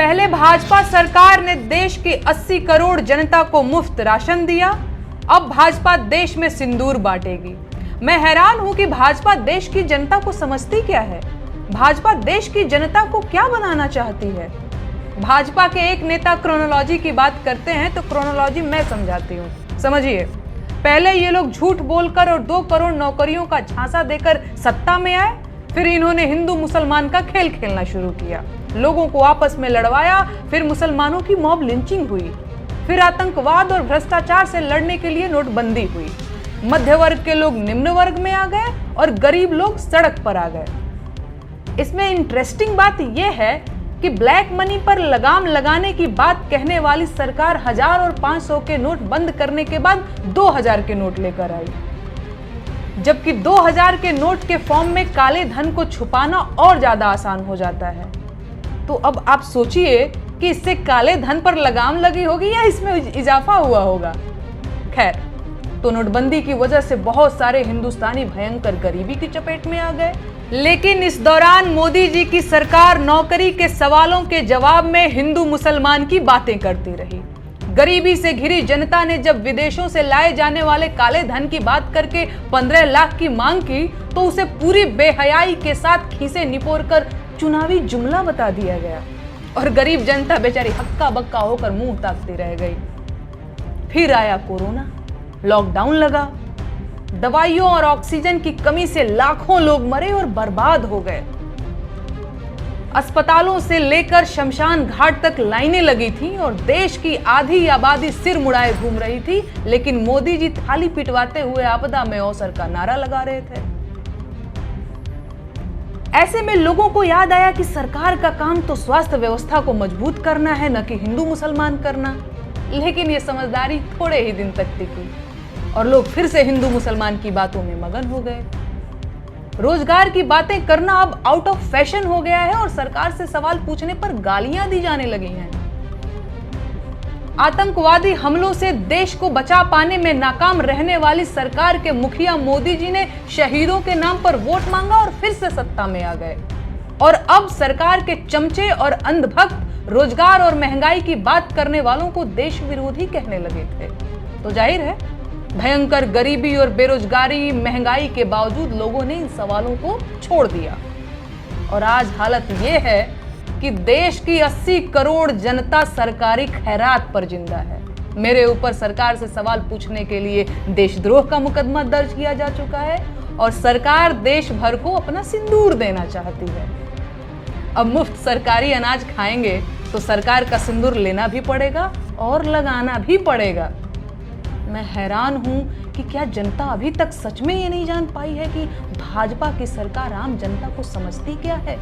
पहले भाजपा सरकार ने देश की 80 करोड़ जनता को मुफ्त राशन दिया, अब भाजपा देश में सिंदूर बांटेगी। मैं हैरान हूं कि भाजपा देश की जनता को समझती क्या है। भाजपा देश की जनता को क्या बनाना चाहती है। भाजपा के एक नेता क्रोनोलॉजी की बात करते हैं तो क्रोनोलॉजी मैं समझाती हूं। समझिए, पहले ये लोग झूठ बोलकर और 2 करोड़ नौकरियों का झांसा देकर सत्ता में आए, फिर इन्होंने हिंदू मुसलमान का खेल खेलना शुरू किया, लोगों को आपस में लड़वाया, फिर मुसलमानों की मॉब लिंचिंग हुई, फिर आतंकवाद और भ्रष्टाचार से लड़ने के लिए नोटबंदी हुई, मध्य वर्ग के लोग निम्न वर्ग में आ गए और गरीब लोग सड़क पर आ गए। इसमें इंटरेस्टिंग बात यह है कि ब्लैक मनी पर लगाम लगाने की बात कहने वाली सरकार 1000 और 500 के नोट बंद करने के बाद 2000 के नोट लेकर आई, जबकि 2000 के नोट के फॉर्म में काले धन को छुपाना और ज्यादा आसान हो जाता है। तो अब आप सोचिए कि इससे काले धन पर लगाम लगी होगी या इसमें इजाफा हुआ होगा। खैर, तो नोटबंदी की वजह से बहुत सारे हिंदुस्तानी भयंकर गरीबी की चपेट में आ गए। लेकिन इस दौरान मोदी जी की सरकार नौकरी के सवालों के जवाब में हिंदू मुसलमान की बातें करती रही। गरीबी से घिरी जनता ने जब विदेशों से लाए जाने वाले काले धन की बात करके 15 लाख की मांग की तो उसे पूरी बेहयाई के साथ खीसे निपोर कर चुनावी जुमला बता दिया गया और गरीब जनता बेचारी हक्का बक्का होकर मुंह ताकती रह गई। फिर आया कोरोना, लॉकडाउन लगा, दवाइयों और ऑक्सीजन की कमी से लाखों लोग मरे और बर्बाद हो गए। अस्पतालों से लेकर शमशान घाट तक लाइनें लगी थी और देश की आधी आबादी सिर मुड़ाए घूम रही थी, लेकिन मोदी जी थाली पिटवाते हुए आपदा में अवसर का नारा लगा रहे थे। ऐसे में लोगों को याद आया कि सरकार का काम तो स्वास्थ्य व्यवस्था को मजबूत करना है, न कि हिंदू मुसलमान करना। लेकिन यह समझदारी थोड़े ही दिन तक टिकी और लोग फिर से हिंदू मुसलमान की बातों में मगन हो गए। रोजगार की बातें करना अब आउट ऑफ फैशन हो गया है और सरकार से सवाल पूछने पर गालियां दी जाने लगी हैं। आतंकवादी हमलों से देश को बचा पाने में नाकाम रहने वाली सरकार के मुखिया मोदी जी ने शहीदों के नाम पर वोट मांगा और फिर से सत्ता में आ गए। और अब सरकार के चमचे और अंधभक्त रोजगार और महंगाई की बात करने वालों को देश विरोधी कहने लगे थे। तो जाहिर है, भयंकर गरीबी और बेरोजगारी, महंगाई के बावजूद लोगों ने इन सवालों को छोड़ दिया और आज हालत यह है कि देश की 80 करोड़ जनता सरकारी खैरात पर जिंदा है। मेरे ऊपर सरकार से सवाल पूछने के लिए देशद्रोह का मुकदमा दर्ज किया जा चुका है और सरकार देश भर को अपना सिंदूर देना चाहती है। अब मुफ्त सरकारी अनाज खाएंगे तो सरकार का सिंदूर लेना भी पड़ेगा और लगाना भी पड़ेगा। मैं हैरान हूं कि क्या जनता अभी तक सच में ये नहीं जान पाई है कि भाजपा की सरकार आम जनता को समझती क्या है।